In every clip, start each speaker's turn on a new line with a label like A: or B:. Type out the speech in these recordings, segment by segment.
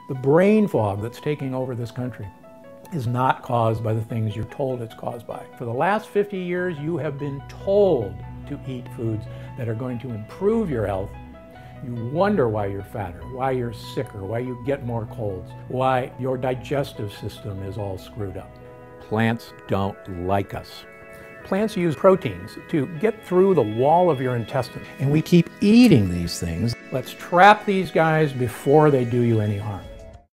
A: The brain fog that's taking over this country is not caused by the things you're told it's caused by. For the last 50 years, you have been told to eat foods that are going to improve your health. You wonder why you're fatter, why you're sicker, why you get more colds, why your digestive system is all screwed up. Plants don't like us. Plants use proteins to get through the wall of your intestine, and we keep eating these things. Let's trap these guys before they do you any harm.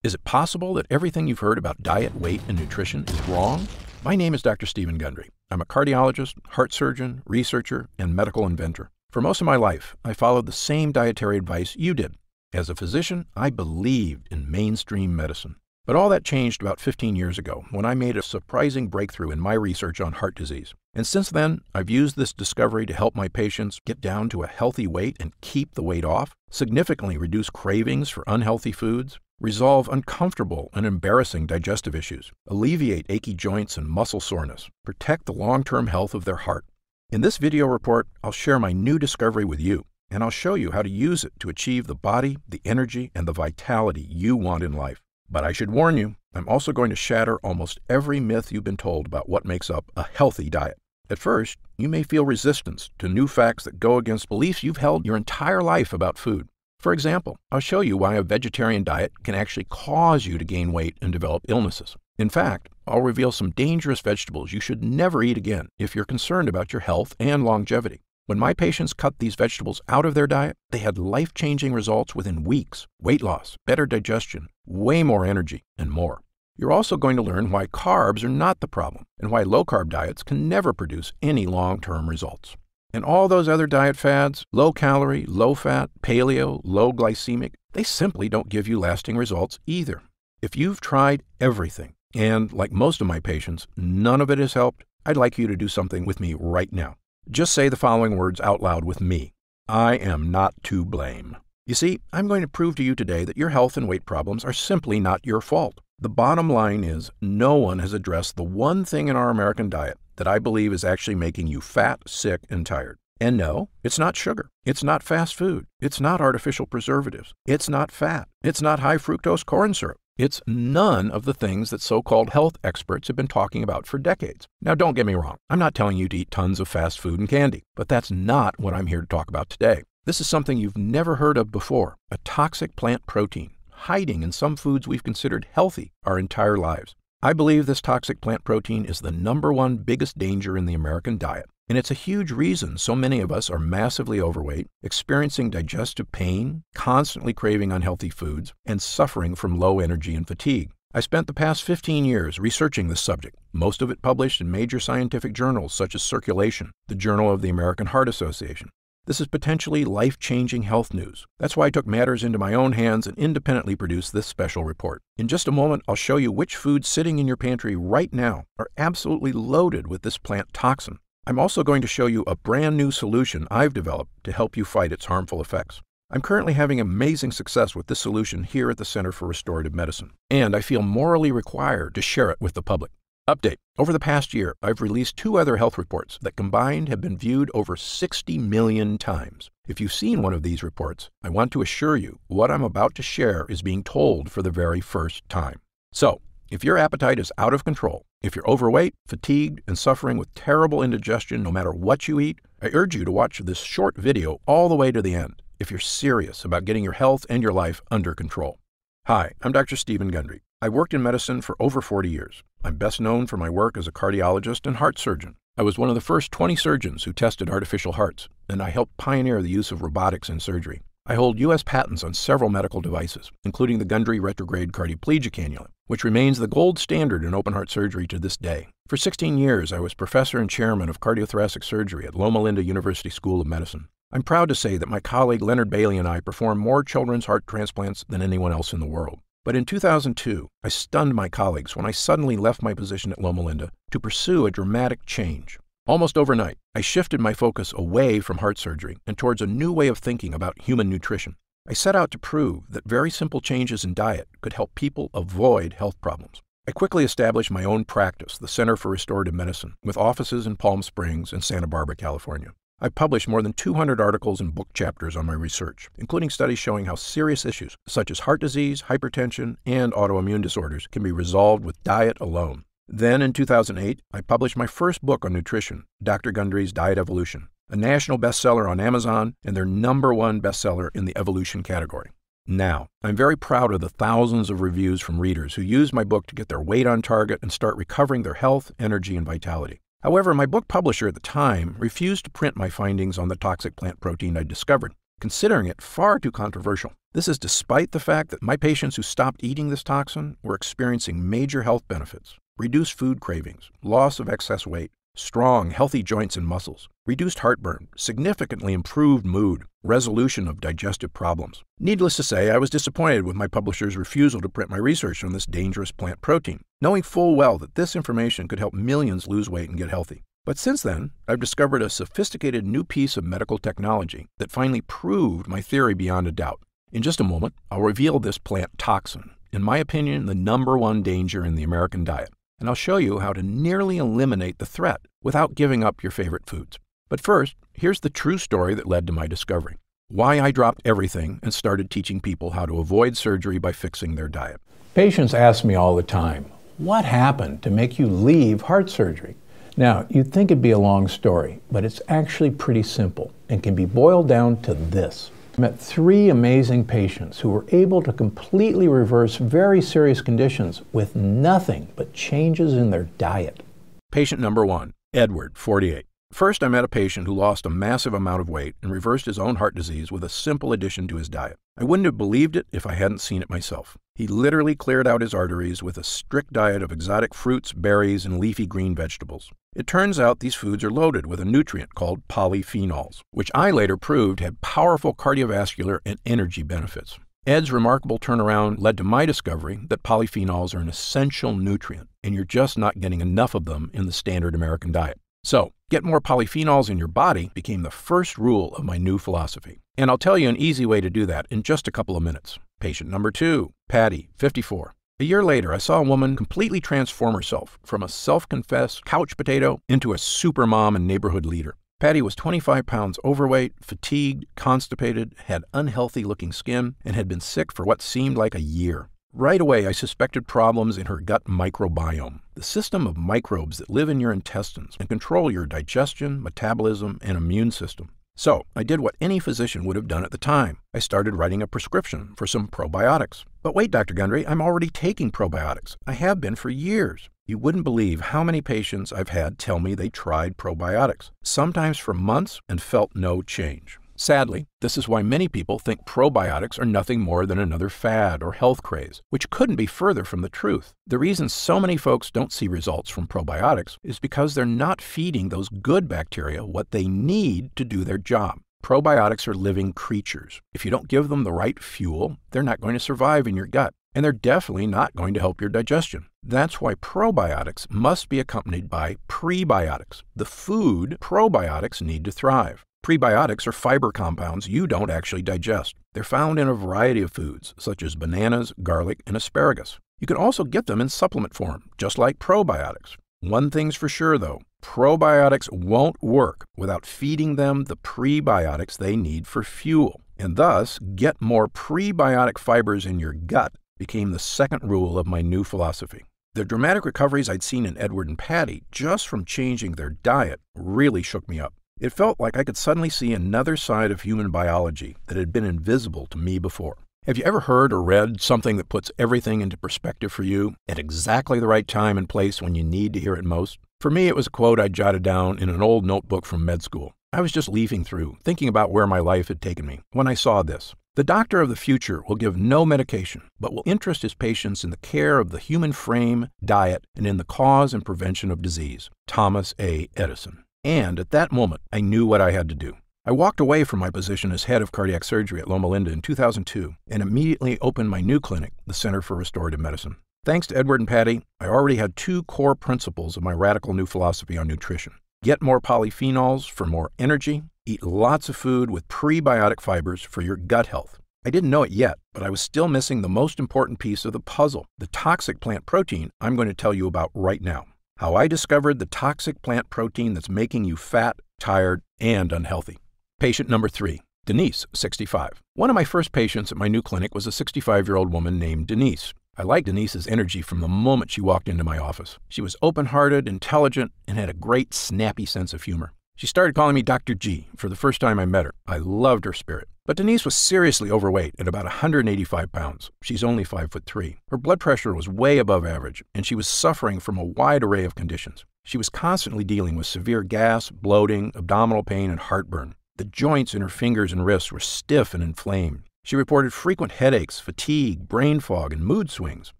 B: Is it possible that everything you've heard about diet, weight, and nutrition is wrong? My name is Dr. Stephen Gundry. I'm a cardiologist, heart surgeon, researcher, and medical inventor. For most of my life, I followed the same dietary advice you did. As a physician, I believed in mainstream medicine. But all that changed about 15 years ago when I made a surprising breakthrough in my research on heart disease. And since then, I've used this discovery to help my patients get down to a healthy weight and keep the weight off, significantly reduce cravings for unhealthy foods, resolve uncomfortable and embarrassing digestive issues, alleviate achy joints and muscle soreness, protect the long-term health of their heart. In this video report, I'll share my new discovery with you, and I'll show you how to use it to achieve the body, the energy, and the vitality you want in life. But I should warn you, I'm also going to shatter almost every myth you've been told about what makes up a healthy diet. At first, you may feel resistance to new facts that go against beliefs you've held your entire life about food. For example, I'll show you why a vegetarian diet can actually cause you to gain weight and develop illnesses. In fact, I'll reveal some dangerous vegetables you should never eat again if you're concerned about your health and longevity. When my patients cut these vegetables out of their diet, they had life-changing results within weeks: weight loss, better digestion, way more energy, and more. You're also going to learn why carbs are not the problem and why low-carb diets can never produce any long-term results. And all those other diet fads, low-calorie, low-fat, paleo, low-glycemic, they simply don't give you lasting results either. If you've tried everything, and like most of my patients, none of it has helped, I'd like you to do something with me right now. Just say the following words out loud with me. I am not to blame. You see, I'm going to prove to you today that your health and weight problems are simply not your fault. The bottom line is, no one has addressed the one thing in our American diet that I believe is actually making you fat, sick, and tired. And no, it's not sugar. It's not fast food. It's not artificial preservatives. It's not fat. It's not high fructose corn syrup. It's none of the things that so-called health experts have been talking about for decades. Now, don't get me wrong. I'm not telling you to eat tons of fast food and candy, but that's not what I'm here to talk about today. This is something you've never heard of before, a toxic plant protein, hiding in some foods we've considered healthy our entire lives. I believe this toxic plant protein is the #1 biggest danger in the American diet, and it's a huge reason so many of us are massively overweight, experiencing digestive pain, constantly craving unhealthy foods, and suffering from low energy and fatigue. I spent the past 15 years researching this subject, most of it published in major scientific journals such as Circulation, the Journal of the American Heart Association. This is potentially life-changing health news. That's why I took matters into my own hands and independently produced this special report. In just a moment, I'll show you which foods sitting in your pantry right now are absolutely loaded with this plant toxin. I'm also going to show you a brand new solution I've developed to help you fight its harmful effects. I'm currently having amazing success with this solution here at the Center for Restorative Medicine, and I feel morally required to share it with the public. Update. Over the past year, I've released 2 other health reports that combined have been viewed over 60 million times. If you've seen one of these reports, I want to assure you what I'm about to share is being told for the very first time. So, if your appetite is out of control, if you're overweight, fatigued, and suffering with terrible indigestion no matter what you eat, I urge you to watch this short video all the way to the end if you're serious about getting your health and your life under control. Hi, I'm Dr. Stephen Gundry. I've worked in medicine for over 40 years. I'm best known for my work as a cardiologist and heart surgeon. I was one of the first 20 surgeons who tested artificial hearts, and I helped pioneer the use of robotics in surgery. I hold U.S. patents on several medical devices, including the Gundry retrograde cardioplegia cannula, which remains the gold standard in open-heart surgery to this day. For 16 years, I was professor and chairman of cardiothoracic surgery at Loma Linda University School of Medicine. I'm proud to say that my colleague Leonard Bailey and I perform more children's heart transplants than anyone else in the world. But in 2002, I stunned my colleagues when I suddenly left my position at Loma Linda to pursue a dramatic change. Almost overnight, I shifted my focus away from heart surgery and towards a new way of thinking about human nutrition. I set out to prove that very simple changes in diet could help people avoid health problems. I quickly established my own practice, the Center for Restorative Medicine, with offices in Palm Springs and Santa Barbara, California. I've published more than 200 articles and book chapters on my research, including studies showing how serious issues such as heart disease, hypertension, and autoimmune disorders can be resolved with diet alone. Then in 2008, I published my first book on nutrition, Dr. Gundry's Diet Evolution, a national bestseller on Amazon and their #1 bestseller in the evolution category. Now, I'm very proud of the thousands of reviews from readers who used my book to get their weight on target and start recovering their health, energy, and vitality. However, my book publisher at the time refused to print my findings on the toxic plant protein I discovered, considering it far too controversial. This is despite the fact that my patients who stopped eating this toxin were experiencing major health benefits: reduced food cravings, loss of excess weight, strong, healthy joints and muscles, reduced heartburn, significantly improved mood, resolution of digestive problems. Needless to say, I was disappointed with my publisher's refusal to print my research on this dangerous plant protein, knowing full well that this information could help millions lose weight and get healthy. But since then, I've discovered a sophisticated new piece of medical technology that finally proved my theory beyond a doubt. In just a moment, I'll reveal this plant toxin, in my opinion, the #1 danger in the American diet. And I'll show you how to nearly eliminate the threat without giving up your favorite foods. But first, here's the true story that led to my discovery. Why I dropped everything and started teaching people how to avoid surgery by fixing their diet.
A: Patients ask me all the time, what happened to make you leave heart surgery? Now, you'd think it'd be a long story, but it's actually pretty simple and can be boiled down to this. I met 3 amazing patients who were able to completely reverse very serious conditions with nothing but changes in their diet.
B: Patient number 1, Edward, 48. First, I met a patient who lost a massive amount of weight and reversed his own heart disease with a simple addition to his diet. I wouldn't have believed it if I hadn't seen it myself. He literally cleared out his arteries with a strict diet of exotic fruits, berries, and leafy green vegetables. It turns out these foods are loaded with a nutrient called polyphenols, which I later proved had powerful cardiovascular and energy benefits. Ed's remarkable turnaround led to my discovery that polyphenols are an essential nutrient, and you're just not getting enough of them in the standard American diet. So, get more polyphenols in your body became the first rule of my new philosophy. And I'll tell you an easy way to do that in just a couple of minutes. Patient number 2, Patty, 54. A year later, I saw a woman completely transform herself from a self-confessed couch potato into a super mom and neighborhood leader. Patty was 25 pounds overweight, fatigued, constipated, had unhealthy-looking skin, and had been sick for what seemed like a year. Right away, I suspected problems in her gut microbiome, the system of microbes that live in your intestines and control your digestion, metabolism, and immune system. So, I did what any physician would have done at the time. I started writing a prescription for some probiotics. But wait, Dr. Gundry, I'm already taking probiotics. I have been for years. You wouldn't believe how many patients I've had tell me they tried probiotics, sometimes for months, and felt no change. Sadly, this is why many people think probiotics are nothing more than another fad or health craze, which couldn't be further from the truth. The reason so many folks don't see results from probiotics is because they're not feeding those good bacteria what they need to do their job. Probiotics are living creatures. If you don't give them the right fuel, they're not going to survive in your gut, and they're definitely not going to help your digestion. That's why probiotics must be accompanied by prebiotics, the food probiotics need to thrive. Prebiotics are fiber compounds you don't actually digest. They're found in a variety of foods, such as bananas, garlic, and asparagus. You can also get them in supplement form, just like probiotics. One thing's for sure, though. Probiotics won't work without feeding them the prebiotics they need for fuel. And thus, get more prebiotic fibers in your gut became the second rule of my new philosophy. The dramatic recoveries I'd seen in Edward and Patty just from changing their diet really shook me up. It felt like I could suddenly see another side of human biology that had been invisible to me before. Have you ever heard or read something that puts everything into perspective for you at exactly the right time and place when you need to hear it most? For me, it was a quote I jotted down in an old notebook from med school. I was just leafing through, thinking about where my life had taken me, when I saw this. The doctor of the future will give no medication, but will interest his patients in the care of the human frame, diet, and in the cause and prevention of disease. Thomas A. Edison. And at that moment, I knew what I had to do. I walked away from my position as head of cardiac surgery at Loma Linda in 2002 and immediately opened my new clinic, the Center for Restorative Medicine. Thanks to Edward and Patty, I already had 2 core principles of my radical new philosophy on nutrition. Get more polyphenols for more energy, eat lots of food with prebiotic fibers for your gut health. I didn't know it yet, but I was still missing the most important piece of the puzzle, the toxic plant protein I'm going to tell you about right now. How I discovered the toxic plant protein that's making you fat, tired, and unhealthy. Patient number 3, Denise, 65. One of my first patients at my new clinic was a 65-year-old woman named Denise. I liked Denise's energy from the moment she walked into my office. She was open-hearted, intelligent, and had a great, snappy sense of humor. She started calling me Dr. G for the first time I met her. I loved her spirit. But Denise was seriously overweight at about 185 pounds. She's only 5'3". Her blood pressure was way above average, and she was suffering from a wide array of conditions. She was constantly dealing with severe gas, bloating, abdominal pain, and heartburn. The joints in her fingers and wrists were stiff and inflamed. She reported frequent headaches, fatigue, brain fog, and mood swings.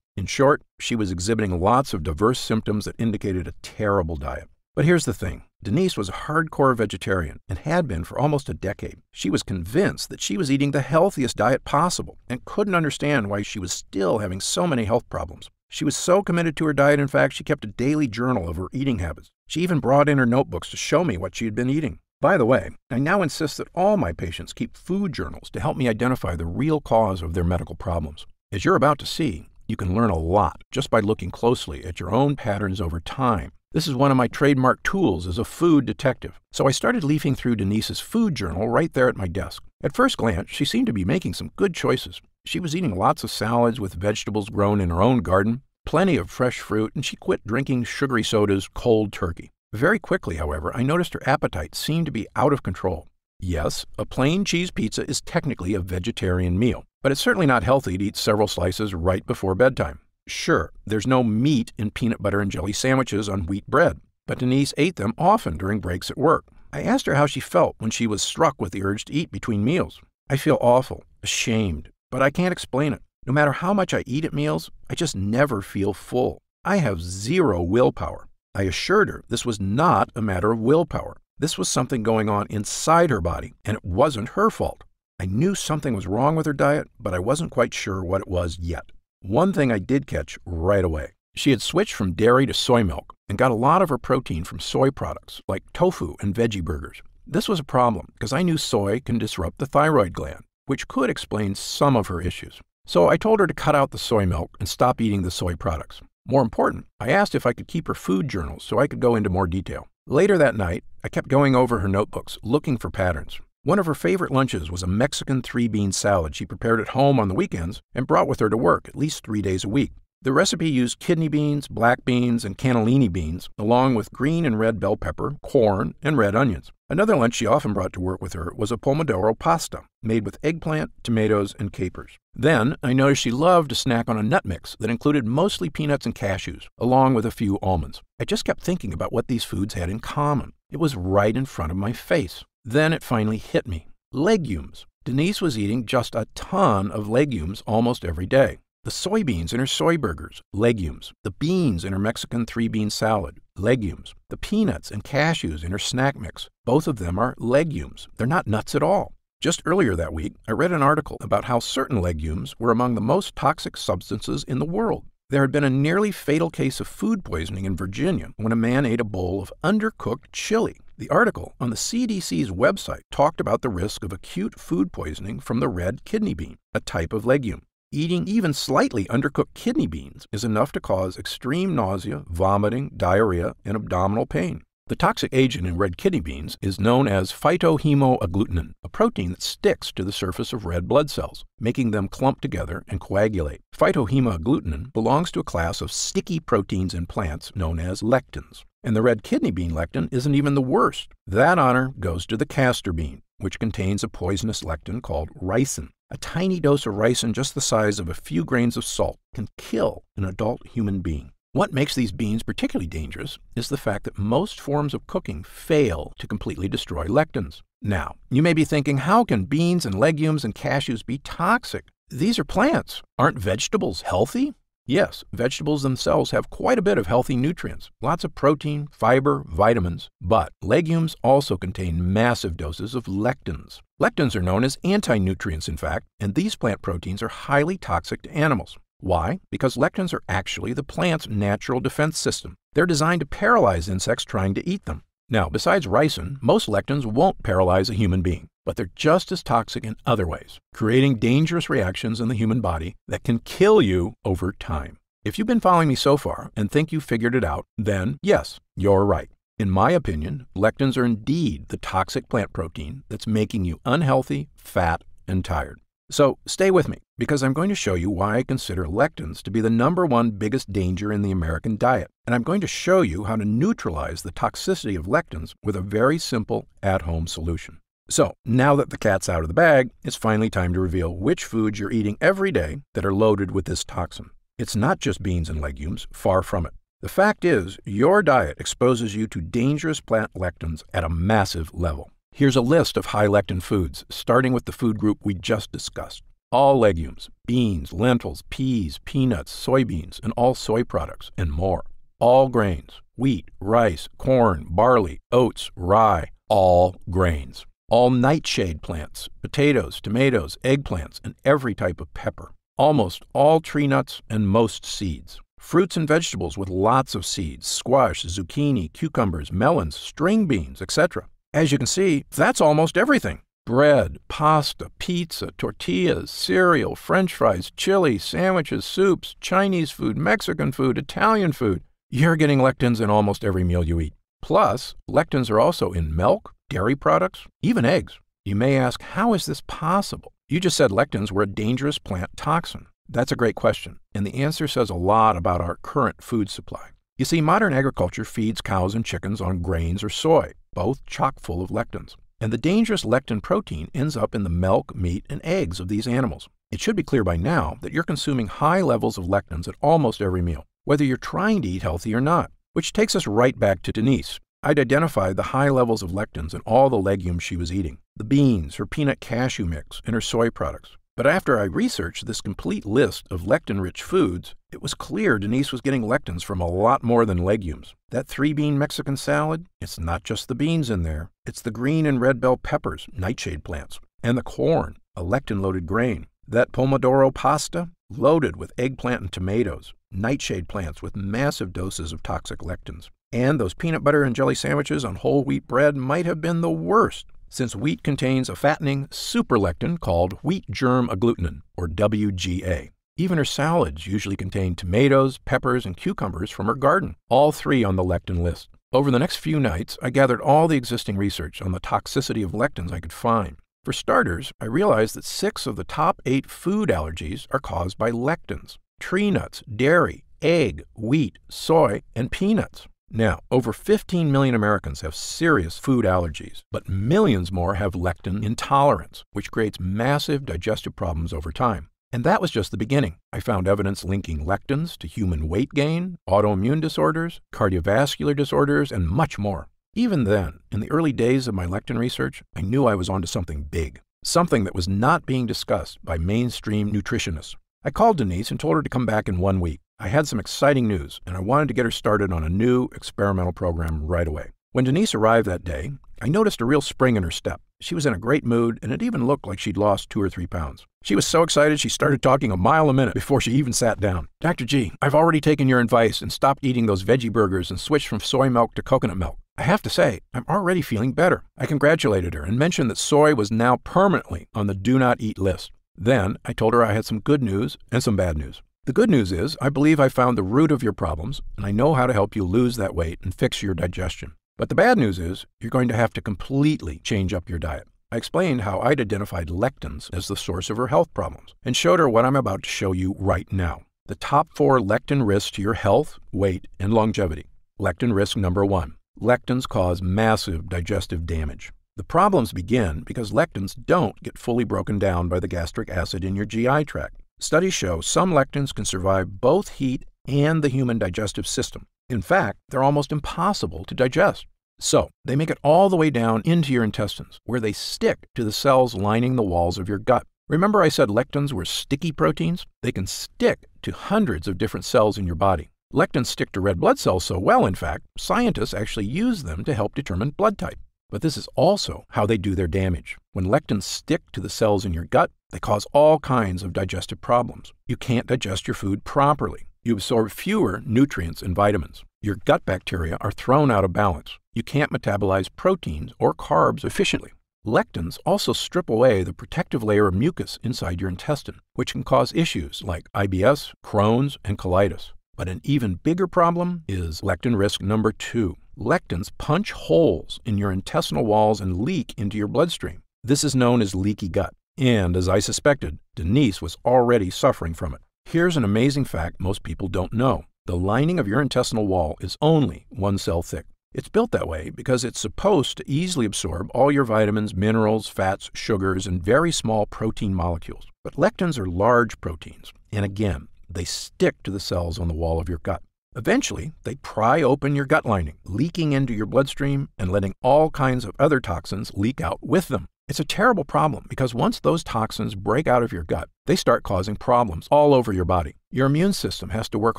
B: In short, she was exhibiting lots of diverse symptoms that indicated a terrible diet. But here's the thing. Denise was a hardcore vegetarian and had been for almost a decade. She was convinced that she was eating the healthiest diet possible and couldn't understand why she was still having so many health problems. She was so committed to her diet, in fact, she kept a daily journal of her eating habits. She even brought in her notebooks to show me what she had been eating. By the way, I now insist that all my patients keep food journals to help me identify the real cause of their medical problems. As you're about to see, you can learn a lot just by looking closely at your own patterns over time. This is one of my trademark tools as a food detective. So I started leafing through Denise's food journal right there at my desk. At first glance, she seemed to be making some good choices. She was eating lots of salads with vegetables grown in her own garden, plenty of fresh fruit, and she quit drinking sugary sodas cold turkey. Very quickly, however, I noticed her appetite seemed to be out of control. Yes, a plain cheese pizza is technically a vegetarian meal, but it's certainly not healthy to eat several slices right before bedtime. Sure, there's no meat in peanut butter and jelly sandwiches on wheat bread, but Denise ate them often during breaks at work. I asked her how she felt when she was struck with the urge to eat between meals. I feel awful, ashamed, but I can't explain it. No matter how much I eat at meals, I just never feel full. I have zero willpower. I assured her this was not a matter of willpower. This was something going on inside her body, and it wasn't her fault. I knew something was wrong with her diet, but I wasn't quite sure what it was yet. One thing I did catch right away. She had switched from dairy to soy milk and got a lot of her protein from soy products like tofu and veggie burgers. This was a problem because I knew soy can disrupt the thyroid gland, which could explain some of her issues. So I told her to cut out the soy milk and stop eating the soy products. More important, I asked if I could keep her food journals so I could go into more detail. Later that night, I kept going over her notebooks, looking for patterns. One of her favorite lunches was a Mexican 3-bean salad she prepared at home on the weekends and brought with her to work at least 3 days a week. The recipe used kidney beans, black beans, and cannellini beans, along with green and red bell pepper, corn, and red onions. Another lunch she often brought to work with her was a pomodoro pasta, made with eggplant, tomatoes, and capers. Then, I noticed she loved to snack on a nut mix that included mostly peanuts and cashews, along with a few almonds. I just kept thinking about what these foods had in common. It was right in front of my face. Then it finally hit me. Legumes. Denise was eating just a ton of legumes almost every day. The soybeans in her soy burgers, legumes. The beans in her Mexican 3-bean salad, legumes. The peanuts and cashews in her snack mix, both of them are legumes. They're not nuts at all. Just earlier that week, I read an article about how certain legumes were among the most toxic substances in the world. There had been a nearly fatal case of food poisoning in Virginia when a man ate a bowl of undercooked chili. The article on the CDC's website talked about the risk of acute food poisoning from the red kidney bean, a type of legume. Eating even slightly undercooked kidney beans is enough to cause extreme nausea, vomiting, diarrhea, and abdominal pain. The toxic agent in red kidney beans is known as phytohemagglutinin, a protein that sticks to the surface of red blood cells, making them clump together and coagulate. Phytohemagglutinin belongs to a class of sticky proteins in plants known as lectins. And the red kidney bean lectin isn't even the worst. That honor goes to the castor bean, which contains a poisonous lectin called ricin. A tiny dose of ricin, just the size of a few grains of salt, can kill an adult human being. What makes these beans particularly dangerous is the fact that most forms of cooking fail to completely destroy lectins. Now, you may be thinking, how can beans and legumes and cashews be toxic? These are plants. Aren't vegetables healthy? Yes, vegetables themselves have quite a bit of healthy nutrients, lots of protein, fiber, vitamins, but legumes also contain massive doses of lectins. Lectins are known as anti-nutrients, in fact, and these plant proteins are highly toxic to animals. Why? Because lectins are actually the plant's natural defense system. They're designed to paralyze insects trying to eat them. Now, besides ricin, most lectins won't paralyze a human being, but they're just as toxic in other ways, creating dangerous reactions in the human body that can kill you over time. If you've been following me so far and think you've figured it out, then yes, you're right. In my opinion, lectins are indeed the toxic plant protein that's making you unhealthy, fat, and tired. So stay with me, because I'm going to show you why I consider lectins to be the #1 biggest danger in the American diet. And I'm going to show you how to neutralize the toxicity of lectins with a very simple at-home solution. So now that the cat's out of the bag, it's finally time to reveal which foods you're eating every day that are loaded with this toxin. It's not just beans and legumes, far from it. The fact is, your diet exposes you to dangerous plant lectins at a massive level. Here's a list of high lectin foods, starting with the food group we just discussed. All legumes, beans, lentils, peas, peanuts, soybeans, and all soy products, and more. All grains, wheat, rice, corn, barley, oats, rye, all grains. All nightshade plants, potatoes, tomatoes, eggplants, and every type of pepper. Almost all tree nuts and most seeds. Fruits and vegetables with lots of seeds, squash, zucchini, cucumbers, melons, string beans, etc. As you can see, that's almost everything. Bread, pasta, pizza, tortillas, cereal, French fries, chili, sandwiches, soups, Chinese food, Mexican food, Italian food. You're getting lectins in almost every meal you eat. Plus, lectins are also in milk, dairy products, even eggs. You may ask, how is this possible? You just said lectins were a dangerous plant toxin. That's a great question, and the answer says a lot about our current food supply. You see, modern agriculture feeds cows and chickens on grains or soy, both chock full of lectins. And the dangerous lectin protein ends up in the milk, meat, and eggs of these animals. It should be clear by now that you're consuming high levels of lectins at almost every meal, whether you're trying to eat healthy or not. Which takes us right back to Denise. I'd identified the high levels of lectins in all the legumes she was eating, the beans, her peanut cashew mix, and her soy products. But after I researched this complete list of lectin-rich foods, it was clear Denise was getting lectins from a lot more than legumes. That 3-bean Mexican salad, it's not just the beans in there. It's the green and red bell peppers, nightshade plants, and the corn, a lectin-loaded grain. That pomodoro pasta, loaded with eggplant and tomatoes, nightshade plants with massive doses of toxic lectins. And those peanut butter and jelly sandwiches on whole wheat bread might have been the worst, since wheat contains a fattening superlectin called wheat germ agglutinin, or WGA. Even her salads usually contain tomatoes, peppers, and cucumbers from her garden, all 3 on the lectin list. Over the next few nights, I gathered all the existing research on the toxicity of lectins I could find. For starters, I realized that 6 of the top 8 food allergies are caused by lectins: tree nuts, dairy, egg, wheat, soy, and peanuts. Now, over 15 million Americans have serious food allergies, but millions more have lectin intolerance, which creates massive digestive problems over time. And that was just the beginning. I found evidence linking lectins to human weight gain, autoimmune disorders, cardiovascular disorders, and much more. Even then, in the early days of my lectin research, I knew I was onto something big, something that was not being discussed by mainstream nutritionists. I called Denise and told her to come back in 1 week. I had some exciting news, and I wanted to get her started on a new experimental program right away. When Denise arrived that day, I noticed a real spring in her step. She was in a great mood, and it even looked like she'd lost 2 or 3 pounds. She was so excited she started talking a mile a minute before she even sat down. "Dr. G, I've already taken your advice and stopped eating those veggie burgers and switched from soy milk to coconut milk. I have to say, I'm already feeling better." I congratulated her and mentioned that soy was now permanently on the do not eat list. Then I told her I had some good news and some bad news. The good news is I believe I found the root of your problems, and I know how to help you lose that weight and fix your digestion. But the bad news is you're going to have to completely change up your diet. I explained how I'd identified lectins as the source of her health problems and showed her what I'm about to show you right now. The top 4 lectin risks to your health, weight, and longevity. Lectin risk number 1. Lectins cause massive digestive damage. The problems begin because lectins don't get fully broken down by the gastric acid in your GI tract. Studies show some lectins can survive both heat and the human digestive system. In fact, they're almost impossible to digest. So, they make it all the way down into your intestines, where they stick to the cells lining the walls of your gut. Remember I said lectins were sticky proteins? They can stick to hundreds of different cells in your body. Lectins stick to red blood cells so well, in fact, scientists actually use them to help determine blood type. But this is also how they do their damage. When lectins stick to the cells in your gut, they cause all kinds of digestive problems. You can't digest your food properly. You absorb fewer nutrients and vitamins. Your gut bacteria are thrown out of balance. You can't metabolize proteins or carbs efficiently. Lectins also strip away the protective layer of mucus inside your intestine, which can cause issues like IBS, Crohn's, and colitis. But an even bigger problem is lectin risk number 2. Lectins punch holes in your intestinal walls and leak into your bloodstream. This is known as leaky gut. And as I suspected, Denise was already suffering from it. Here's an amazing fact most people don't know. The lining of your intestinal wall is only 1 cell thick. It's built that way because it's supposed to easily absorb all your vitamins, minerals, fats, sugars, and very small protein molecules. But lectins are large proteins, and again, they stick to the cells on the wall of your gut. Eventually, they pry open your gut lining, leaking into your bloodstream and letting all kinds of other toxins leak out with them. It's a terrible problem because once those toxins break out of your gut, they start causing problems all over your body. Your immune system has to work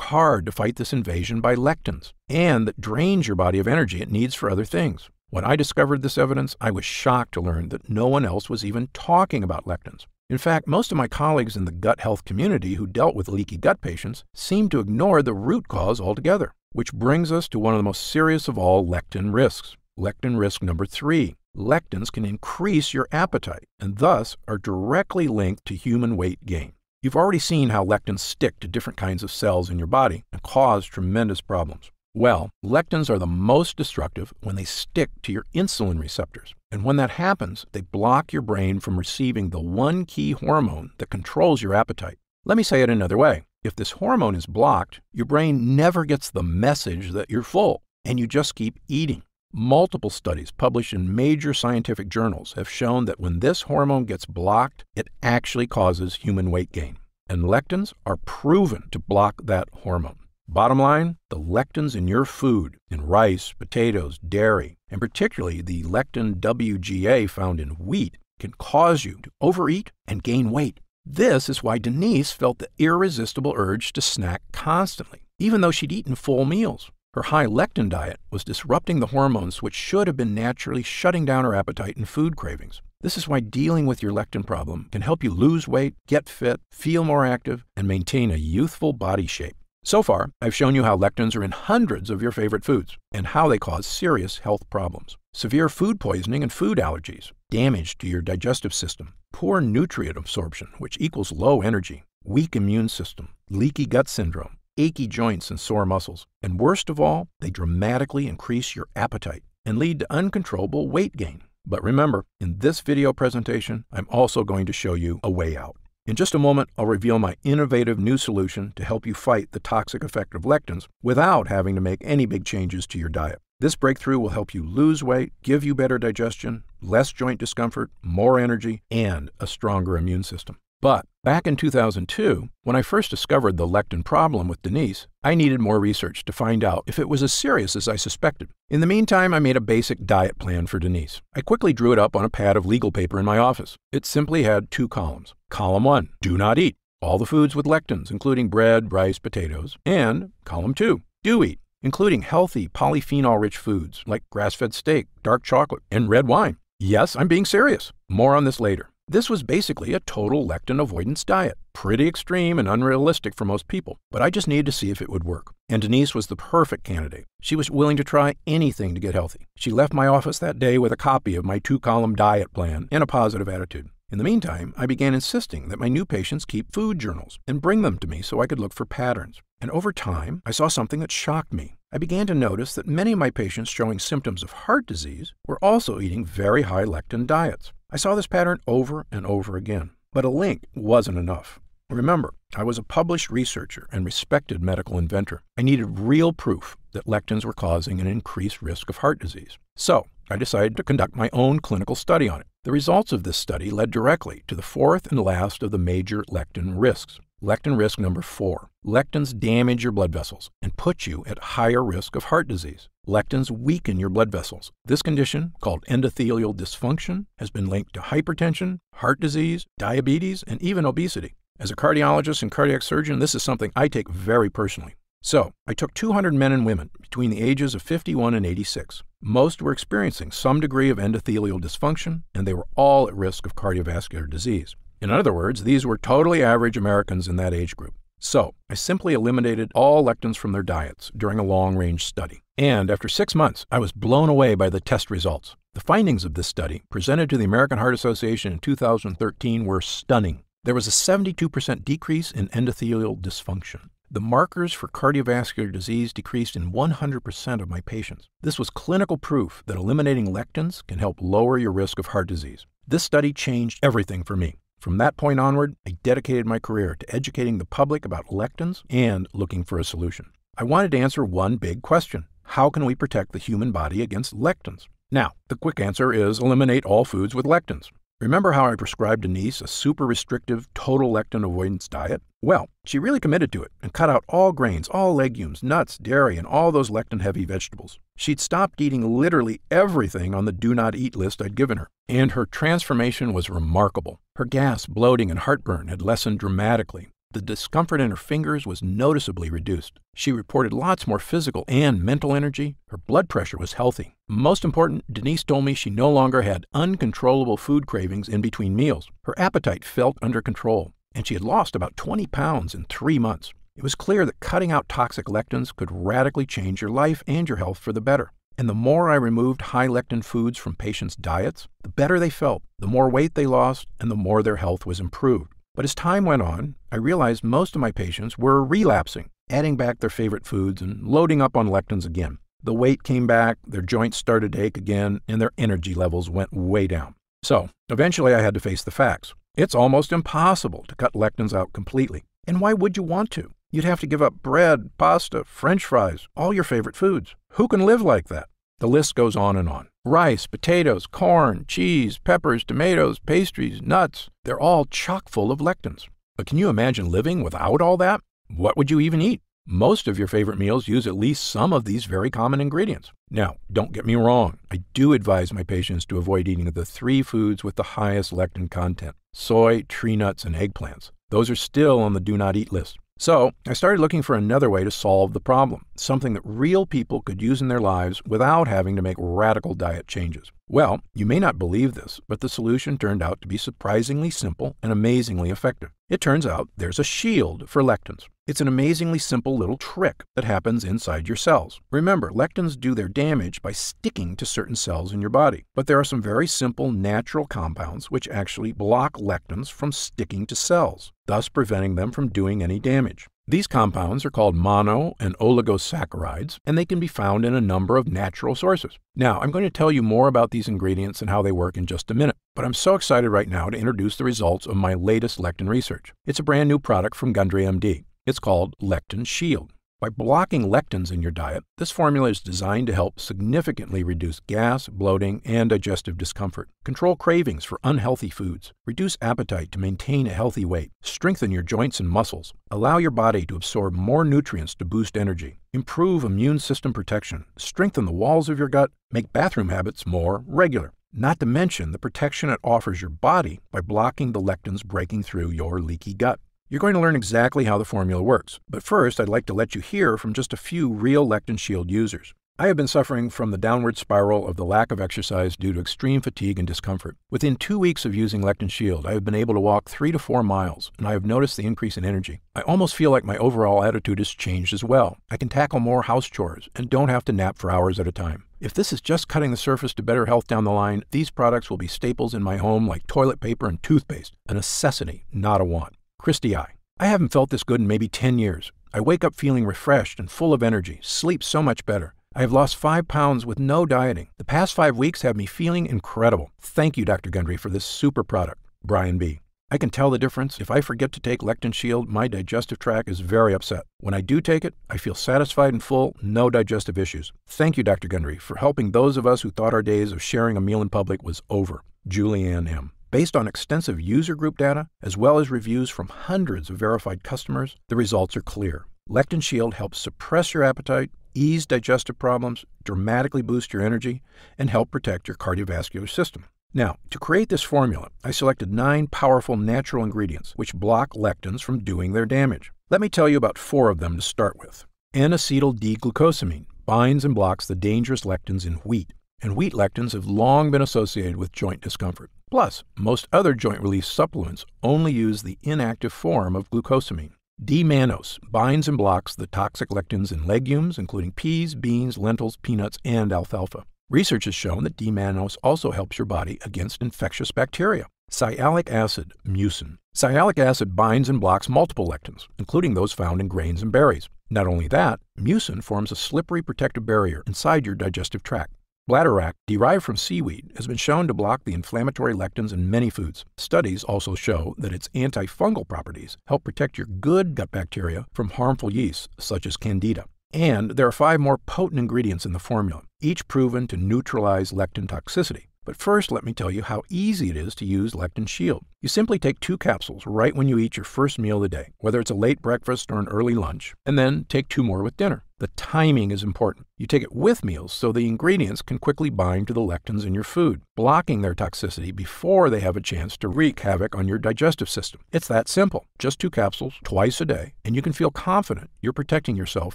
B: hard to fight this invasion by lectins, and that drains your body of energy it needs for other things. When I discovered this evidence, I was shocked to learn that no one else was even talking about lectins. In fact, most of my colleagues in the gut health community who dealt with leaky gut patients seemed to ignore the root cause altogether, which brings us to one of the most serious of all lectin risks. Lectin risk number 3. Lectins can increase your appetite and thus are directly linked to human weight gain. You've already seen how lectins stick to different kinds of cells in your body and cause tremendous problems. Well, lectins are the most destructive when they stick to your insulin receptors. And when that happens, they block your brain from receiving the one key hormone that controls your appetite. Let me say it another way. If this hormone is blocked, your brain never gets the message that you're full, and you just keep eating. Multiple studies published in major scientific journals have shown that when this hormone gets blocked, it actually causes human weight gain. And lectins are proven to block that hormone. Bottom line, the lectins in your food, in rice, potatoes, dairy, and particularly the lectin WGA found in wheat, can cause you to overeat and gain weight. This is why Denise felt the irresistible urge to snack constantly, even though she'd eaten full meals. Her high lectin diet was disrupting the hormones which should have been naturally shutting down her appetite and food cravings. This is why dealing with your lectin problem can help you lose weight, get fit, feel more active, and maintain a youthful body shape. So far, I've shown you how lectins are in hundreds of your favorite foods and how they cause serious health problems. Severe food poisoning and food allergies, damage to your digestive system, poor nutrient absorption, which equals low energy, weak immune system, leaky gut syndrome, achy joints and sore muscles, and worst of all, they dramatically increase your appetite and lead to uncontrollable weight gain. But remember, in this video presentation, I'm also going to show you a way out. In just a moment, I'll reveal my innovative new solution to help you fight the toxic effect of lectins without having to make any big changes to your diet. This breakthrough will help you lose weight, give you better digestion, less joint discomfort, more energy, and a stronger immune system. But back in 2002, when I first discovered the lectin problem with Denise, I needed more research to find out if it was as serious as I suspected. In the meantime, I made a basic diet plan for Denise. I quickly drew it up on a pad of legal paper in my office. It simply had 2 columns. Column 1, do not eat. All the foods with lectins, including bread, rice, potatoes. And column 2, do eat, including healthy polyphenol-rich foods like grass-fed steak, dark chocolate, and red wine. Yes, I'm being serious. More on this later. This was basically a total lectin avoidance diet. Pretty extreme and unrealistic for most people, but I just needed to see if it would work. And Denise was the perfect candidate. She was willing to try anything to get healthy. She left my office that day with a copy of my 2-column diet plan and a positive attitude. In the meantime, I began insisting that my new patients keep food journals and bring them to me so I could look for patterns. And over time, I saw something that shocked me. I began to notice that many of my patients showing symptoms of heart disease were also eating very high lectin diets. I saw this pattern over and over again, but a link wasn't enough. Remember, I was a published researcher and respected medical inventor. I needed real proof that lectins were causing an increased risk of heart disease. So I decided to conduct my own clinical study on it. The results of this study led directly to the 4th and last of the major lectin risks. Lectin risk number 4. Lectins damage your blood vessels and put you at higher risk of heart disease. Lectins weaken your blood vessels. This condition, called endothelial dysfunction, has been linked to hypertension, heart disease, diabetes, and even obesity. As a cardiologist and cardiac surgeon, this is something I take very personally. So, I took 200 men and women between the ages of 51 and 86. Most were experiencing some degree of endothelial dysfunction, and they were all at risk of cardiovascular disease. In other words, these were totally average Americans in that age group. So, I simply eliminated all lectins from their diets during a long-range study. And after 6 months, I was blown away by the test results. The findings of this study, presented to the American Heart Association in 2013, were stunning. There was a 72% decrease in endothelial dysfunction, The markers for cardiovascular disease decreased in 100% of my patients. This was clinical proof that eliminating lectins can help lower your risk of heart disease. This study changed everything for me. From that point onward, I dedicated my career to educating the public about lectins and looking for a solution. I wanted to answer one big question. How can we protect the human body against lectins? Now, the quick answer is eliminate all foods with lectins. Remember how I prescribed Denise a super restrictive total lectin avoidance diet? Well, she really committed to it and cut out all grains, all legumes, nuts, dairy, and all those lectin-heavy vegetables. She'd stopped eating literally everything on the do not eat list I'd given her, and her transformation was remarkable. Her gas, bloating, and heartburn had lessened dramatically. The discomfort in her fingers was noticeably reduced. She reported lots more physical and mental energy. Her blood pressure was healthy. Most important, Denise told me she no longer had uncontrollable food cravings in between meals. Her appetite felt under control, and she had lost about 20 pounds in 3 months. It was clear that cutting out toxic lectins could radically change your life and your health for the better. And the more I removed high lectin foods from patients' diets, the better they felt, the more weight they lost, and the more their health was improved. But as time went on, I realized most of my patients were relapsing, adding back their favorite foods and loading up on lectins again. The weight came back, their joints started to ache again, and their energy levels went way down. So, eventually I had to face the facts. It's almost impossible to cut lectins out completely. And why would you want to? You'd have to give up bread, pasta, French fries, all your favorite foods. Who can live like that? The list goes on and on. Rice, potatoes, corn, cheese, peppers, tomatoes, pastries, nuts, they're all chock full of lectins. But can you imagine living without all that? What would you even eat? Most of your favorite meals use at least some of these very common ingredients. Now, don't get me wrong. I do advise my patients to avoid eating the 3 foods with the highest lectin content: soy, tree nuts, and eggplants. Those are still on the do not eat list. So I started looking for another way to solve the problem, something that real people could use in their lives without having to make radical diet changes. Well, you may not believe this, but the solution turned out to be surprisingly simple and amazingly effective. It turns out there's a shield for lectins. It's an amazingly simple little trick that happens inside your cells. Remember, lectins do their damage by sticking to certain cells in your body, but there are some very simple natural compounds which actually block lectins from sticking to cells, thus preventing them from doing any damage. These compounds are called mono and oligosaccharides, and they can be found in a number of natural sources. Now, I'm going to tell you more about these ingredients and how they work in just a minute, but I'm so excited right now to introduce the results of my latest lectin research. It's a brand new product from Gundry MD. It's called Lectin Shield. By blocking lectins in your diet, this formula is designed to help significantly reduce gas, bloating, and digestive discomfort, control cravings for unhealthy foods, reduce appetite to maintain a healthy weight, strengthen your joints and muscles, allow your body to absorb more nutrients to boost energy, improve immune system protection, strengthen the walls of your gut, make bathroom habits more regular. Not to mention the protection it offers your body by blocking the lectins breaking through your leaky gut. You're going to learn exactly how the formula works, but first I'd like to let you hear from just a few real Lectin Shield users. I have been suffering from the downward spiral of the lack of exercise due to extreme fatigue and discomfort. Within 2 weeks of using Lectin Shield, I have been able to walk 3 to 4 miles, and I have noticed the increase in energy. I almost feel like my overall attitude has changed as well. I can tackle more house chores and don't have to nap for hours at a time. If this is just cutting the surface to better health down the line, these products will be staples in my home like toilet paper and toothpaste, a necessity, not a want. Christy I haven't felt this good in maybe 10 years. I wake up feeling refreshed and full of energy, sleep so much better. I have lost 5 pounds with no dieting. The past 5 weeks have me feeling incredible. Thank you, Dr. Gundry, for this super product. Brian B. I can tell the difference. If I forget to take Lectin Shield, my digestive tract is very upset. When I do take it, I feel satisfied and full, no digestive issues. Thank you, Dr. Gundry, for helping those of us who thought our days of sharing a meal in public was over. Julianne M. Based on extensive user group data, as well as reviews from hundreds of verified customers, the results are clear. Lectin Shield helps suppress your appetite, ease digestive problems, dramatically boost your energy, and help protect your cardiovascular system. Now, to create this formula, I selected 9 powerful natural ingredients which block lectins from doing their damage. Let me tell you about 4 of them to start with. N-acetyl D-glucosamine binds and blocks the dangerous lectins in wheat, and wheat lectins have long been associated with joint discomfort. Plus, most other joint relief supplements only use the inactive form of glucosamine. D-mannose binds and blocks the toxic lectins in legumes, including peas, beans, lentils, peanuts, and alfalfa. Research has shown that D-mannose also helps your body against infectious bacteria. Sialic acid, mucin. Sialic acid binds and blocks multiple lectins, including those found in grains and berries. Not only that, mucin forms a slippery protective barrier inside your digestive tract. Bladderwrack, derived from seaweed, has been shown to block the inflammatory lectins in many foods. Studies also show that its antifungal properties help protect your good gut bacteria from harmful yeasts, such as Candida. And there are 5 more potent ingredients in the formula, each proven to neutralize lectin toxicity. But first, let me tell you how easy it is to use Lectin Shield. You simply take 2 capsules right when you eat your first meal of the day, whether it's a late breakfast or an early lunch, and then take 2 more with dinner. The timing is important. You take it with meals so the ingredients can quickly bind to the lectins in your food, blocking their toxicity before they have a chance to wreak havoc on your digestive system. It's that simple. Just 2 capsules, twice a day, and you can feel confident you're protecting yourself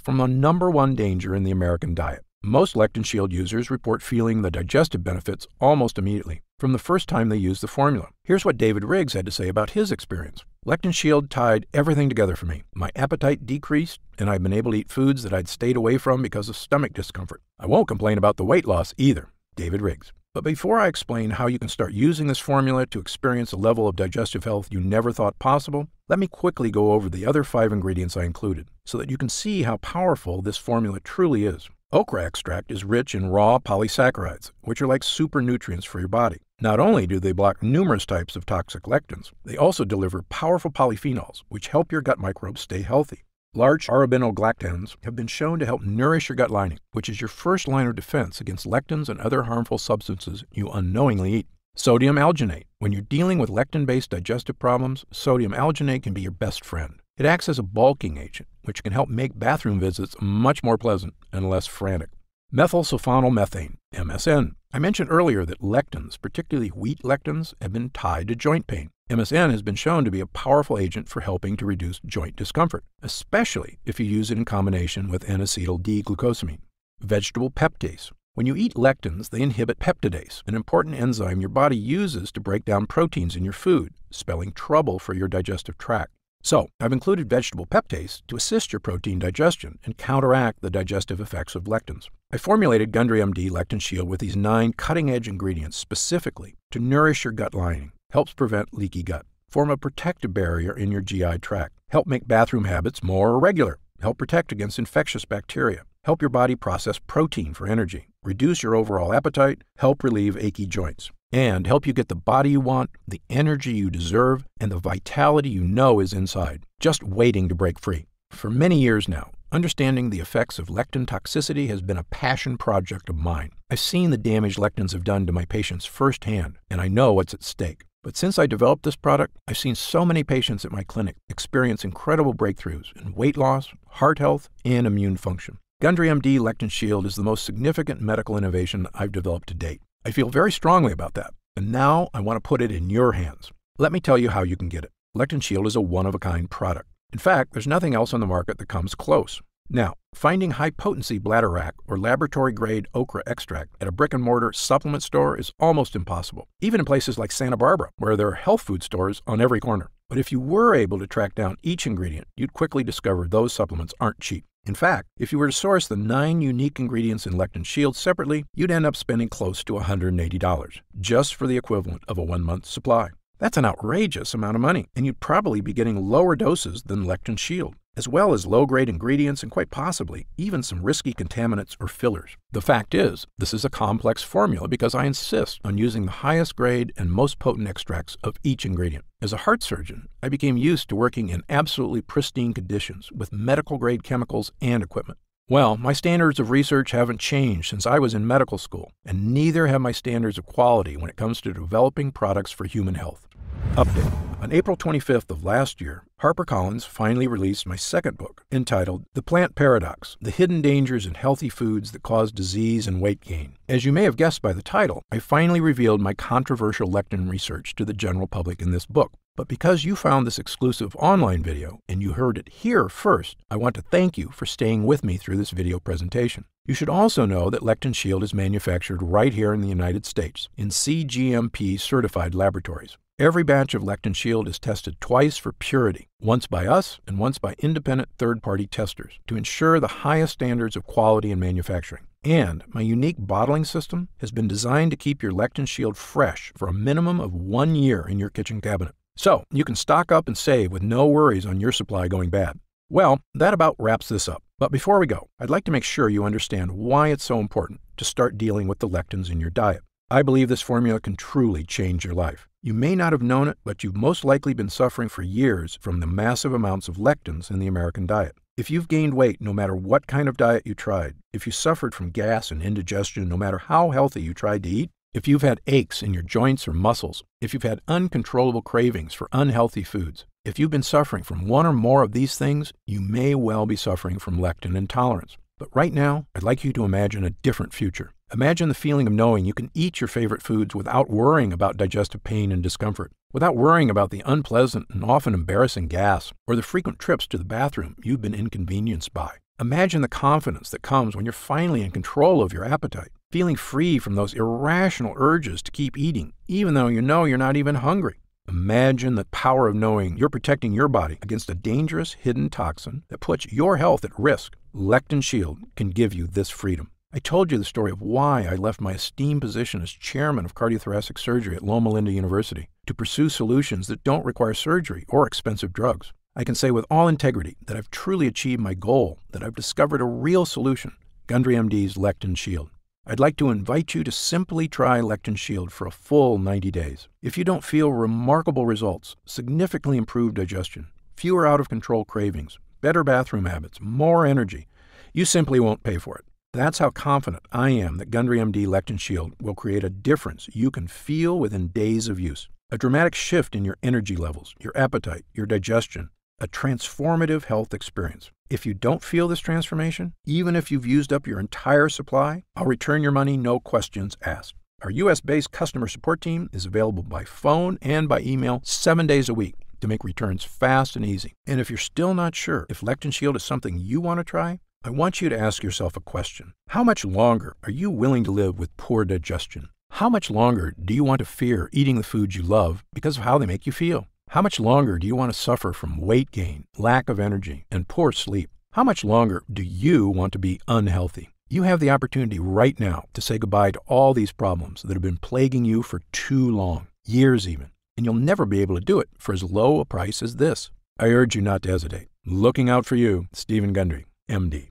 B: from the #1 danger in the American diet. Most Lectin Shield users report feeling the digestive benefits almost immediately, from the first time they use the formula. Here's what David Riggs had to say about his experience. Lectin Shield tied everything together for me. My appetite decreased, and I've been able to eat foods that I'd stayed away from because of stomach discomfort. I won't complain about the weight loss either. David Riggs. But before I explain how you can start using this formula to experience a level of digestive health you never thought possible, let me quickly go over the other 5 ingredients I included, so that you can see how powerful this formula truly is. Okra extract is rich in raw polysaccharides, which are like super nutrients for your body. Not only do they block numerous types of toxic lectins, they also deliver powerful polyphenols, which help your gut microbes stay healthy. Large arabinogalactans have been shown to help nourish your gut lining, which is your first line of defense against lectins and other harmful substances you unknowingly eat. Sodium alginate. When you're dealing with lectin-based digestive problems, sodium alginate can be your best friend. It acts as a bulking agent, which can help make bathroom visits much more pleasant and less frantic. Methylsulfonylmethane, MSM. I mentioned earlier that lectins, particularly wheat lectins, have been tied to joint pain. MSM has been shown to be a powerful agent for helping to reduce joint discomfort, especially if you use it in combination with N-acetyl D-glucosamine. Vegetable peptase. When you eat lectins, they inhibit peptidase, an important enzyme your body uses to break down proteins in your food, spelling trouble for your digestive tract. So, I've included vegetable peptase to assist your protein digestion and counteract the digestive effects of lectins. I formulated Gundry MD Lectin Shield with these 9 cutting-edge ingredients specifically to nourish your gut lining, helps prevent leaky gut, form a protective barrier in your GI tract, help make bathroom habits more regular, help protect against infectious bacteria, help your body process protein for energy, reduce your overall appetite, help relieve achy joints, and help you get the body you want, the energy you deserve, and the vitality you know is inside, just waiting to break free. For many years now, understanding the effects of lectin toxicity has been a passion project of mine. I've seen the damage lectins have done to my patients firsthand, and I know what's at stake. But since I developed this product, I've seen so many patients at my clinic experience incredible breakthroughs in weight loss, heart health, and immune function. Gundry MD Lectin Shield is the most significant medical innovation I've developed to date. I feel very strongly about that, and now I want to put it in your hands. Let me tell you how you can get it. Lectin Shield is a one-of-a-kind product. In fact, there's nothing else on the market that comes close. Now, finding high-potency bladderwrack or laboratory-grade okra extract at a brick-and-mortar supplement store is almost impossible, even in places like Santa Barbara, where there are health food stores on every corner. But if you were able to track down each ingredient, you'd quickly discover those supplements aren't cheap. In fact, if you were to source the 9 unique ingredients in Lectin Shield separately, you'd end up spending close to $180, just for the equivalent of a 1-month supply. That's an outrageous amount of money, and you'd probably be getting lower doses than Lectin Shield, as well as low-grade ingredients and quite possibly even some risky contaminants or fillers. The fact is, this is a complex formula because I insist on using the highest grade and most potent extracts of each ingredient. As a heart surgeon, I became used to working in absolutely pristine conditions with medical-grade chemicals and equipment. Well, my standards of research haven't changed since I was in medical school, and neither have my standards of quality when it comes to developing products for human health. Update. On April 25th of last year, HarperCollins finally released my second book, entitled The Plant Paradox: The Hidden Dangers in Healthy Foods That Cause Disease and Weight Gain. As you may have guessed by the title, I finally revealed my controversial lectin research to the general public in this book. But because you found this exclusive online video and you heard it here first, I want to thank you for staying with me through this video presentation. You should also know that Lectin Shield is manufactured right here in the United States in CGMP certified laboratories. Every batch of Lectin Shield is tested twice for purity, once by us and once by independent third-party testers, to ensure the highest standards of quality in manufacturing. And my unique bottling system has been designed to keep your Lectin Shield fresh for a minimum of 1 year in your kitchen cabinet. So you can stock up and save with no worries on your supply going bad. Well, that about wraps this up. But before we go, I'd like to make sure you understand why it's so important to start dealing with the lectins in your diet. I believe this formula can truly change your life. You may not have known it, but you've most likely been suffering for years from the massive amounts of lectins in the American diet. If you've gained weight no matter what kind of diet you tried, if you suffered from gas and indigestion no matter how healthy you tried to eat, if you've had aches in your joints or muscles, if you've had uncontrollable cravings for unhealthy foods, if you've been suffering from one or more of these things, you may well be suffering from lectin intolerance. But right now, I'd like you to imagine a different future. Imagine the feeling of knowing you can eat your favorite foods without worrying about digestive pain and discomfort, without worrying about the unpleasant and often embarrassing gas or the frequent trips to the bathroom you've been inconvenienced by. Imagine the confidence that comes when you're finally in control of your appetite, feeling free from those irrational urges to keep eating, even though you know you're not even hungry. Imagine the power of knowing you're protecting your body against a dangerous hidden toxin that puts your health at risk. Lectin Shield can give you this freedom. I told you the story of why I left my esteemed position as chairman of cardiothoracic surgery at Loma Linda University to pursue solutions that don't require surgery or expensive drugs. I can say with all integrity that I've truly achieved my goal, that I've discovered a real solution, Gundry MD's Lectin Shield. I'd like to invite you to simply try Lectin Shield for a full 90 days. If you don't feel remarkable results, significantly improved digestion, fewer out-of-control cravings, better bathroom habits, more energy, you simply won't pay for it. That's how confident I am that Gundry MD Lectin Shield will create a difference you can feel within days of use. A dramatic shift in your energy levels, your appetite, your digestion, a transformative health experience. If you don't feel this transformation, even if you've used up your entire supply, I'll return your money, no questions asked. Our US-based customer support team is available by phone and by email 7 days a week to make returns fast and easy. And if you're still not sure if Lectin Shield is something you want to try, I want you to ask yourself a question. How much longer are you willing to live with poor digestion? How much longer do you want to fear eating the foods you love because of how they make you feel? How much longer do you want to suffer from weight gain, lack of energy, and poor sleep? How much longer do you want to be unhealthy? You have the opportunity right now to say goodbye to all these problems that have been plaguing you for too long, years even, and you'll never be able to do it for as low a price as this. I urge you not to hesitate. Looking out for you, Stephen Gundry, MD.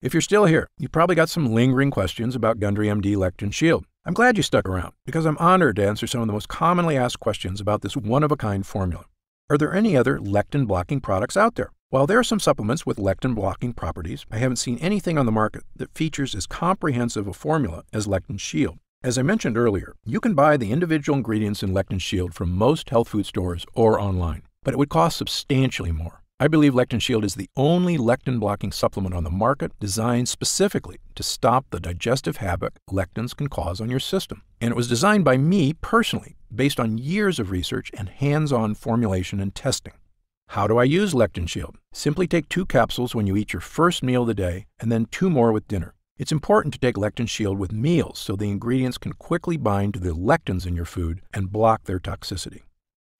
B: If you're still here, you probably got some lingering questions about Gundry MD Lectin Shield. I'm glad you stuck around because I'm honored to answer some of the most commonly asked questions about this one-of-a-kind formula. Are there any other lectin-blocking products out there? While there are some supplements with lectin-blocking properties, I haven't seen anything on the market that features as comprehensive a formula as Lectin Shield. As I mentioned earlier, you can buy the individual ingredients in Lectin Shield from most health food stores or online, but it would cost substantially more. I believe Lectin Shield is the only lectin-blocking supplement on the market designed specifically to stop the digestive havoc lectins can cause on your system. And it was designed by me personally, based on years of research and hands-on formulation and testing. How do I use Lectin Shield? Simply take 2 capsules when you eat your first meal of the day, and then 2 more with dinner. It's important to take Lectin Shield with meals so the ingredients can quickly bind to the lectins in your food and block their toxicity.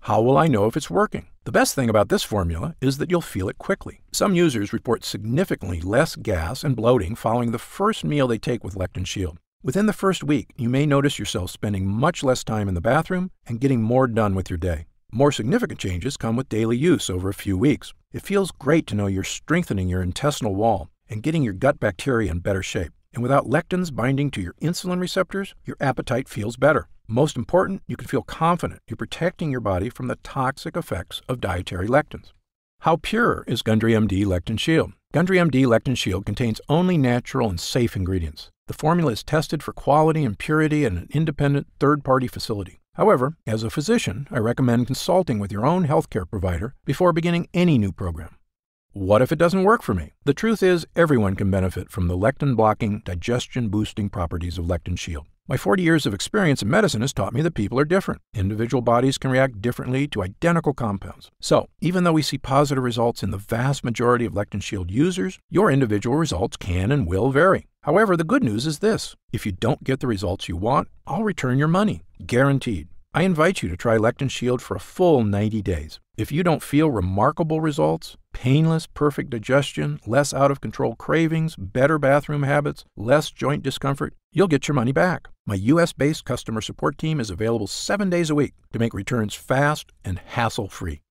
B: How will I know if it's working? The best thing about this formula is that you'll feel it quickly. Some users report significantly less gas and bloating following the first meal they take with Lectin Shield. Within the first week, you may notice yourself spending much less time in the bathroom and getting more done with your day. More significant changes come with daily use over a few weeks. It feels great to know you're strengthening your intestinal wall and getting your gut bacteria in better shape. And without lectins binding to your insulin receptors, your appetite feels better. Most important, you can feel confident you're protecting your body from the toxic effects of dietary lectins. How pure is Gundry MD Lectin Shield? Gundry MD Lectin Shield contains only natural and safe ingredients. The formula is tested for quality and purity at an independent third-party facility. However, as a physician, I recommend consulting with your own healthcare provider before beginning any new program. What if it doesn't work for me? The truth is, everyone can benefit from the lectin-blocking, digestion-boosting properties of Lectin Shield. My 40 years of experience in medicine has taught me that people are different. Individual bodies can react differently to identical compounds. So, even though we see positive results in the vast majority of Lectin Shield users, your individual results can and will vary. However, the good news is this. If you don't get the results you want, I'll return your money. Guaranteed. I invite you to try Lectin Shield for a full 90 days. If you don't feel remarkable results, painless, perfect digestion, less out-of-control cravings, better bathroom habits, less joint discomfort, you'll get your money back. My U.S.-based customer support team is available 7 days a week to make returns fast and hassle-free.